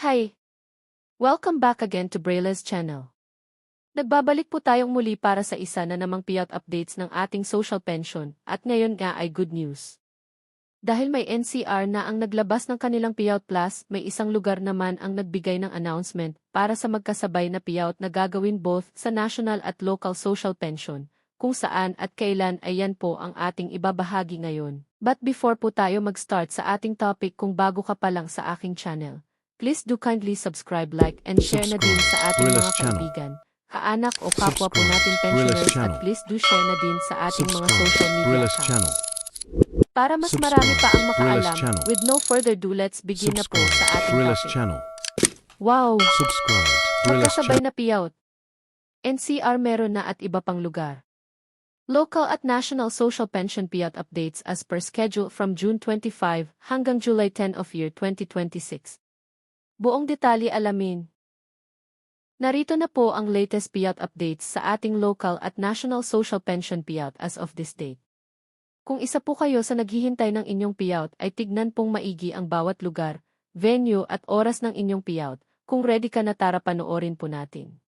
Hi! Welcome back again to Brayla's channel. Nagbabalik po tayong muli para sa isa na namang payout updates ng ating social pension at ngayon nga ay good news. Dahil may NCR na ang naglabas ng kanilang payout plus, may isang lugar naman ang nagbigay ng announcement para sa magkasabay na payout na gagawin both sa national at local social pension, kung saan at kailan ay yan po ang ating ibabahagi ngayon. But before po tayo mag-start sa ating topic, kung bago ka pa lang sa aking channel, please do kindly subscribe, like, and share na din sa ating mga kaibigan, kaanak o kapwa po natin pensioners at please do share na din sa ating mga social media accounts. Para mas marami pa ang makaalam, with no further ado, let's begin na po sa ating topic. Wow! Magkasabay na payout. NCR meron na at iba pang lugar. Local at national social pension payout updates as per schedule from June 25 hanggang July 10 of year 2026. Buong detalye alamin. Narito na po ang latest payout updates sa ating local at national social pension payout as of this date. Kung isa po kayo sa naghihintay ng inyong payout ay tignan pong maigi ang bawat lugar, venue at oras ng inyong payout. Kung ready ka na, tara panoorin po natin.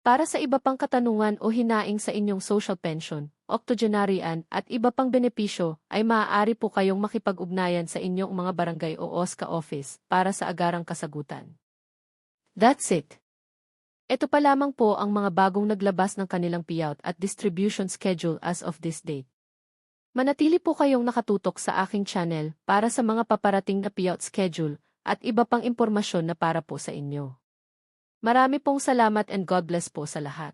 Para sa iba pang katanungan o hinaing sa inyong social pension, octogenarian at iba pang benepisyo, ay maaari po kayong makipag-ugnayan sa inyong mga barangay o OSCA office para sa agarang kasagutan. That's it. Ito pa lamang po ang mga bagong naglabas ng kanilang payout at distribution schedule as of this date. Manatili po kayong nakatutok sa aking channel para sa mga paparating na payout schedule at iba pang impormasyon na para po sa inyo. Marami pong salamat and God bless po sa lahat.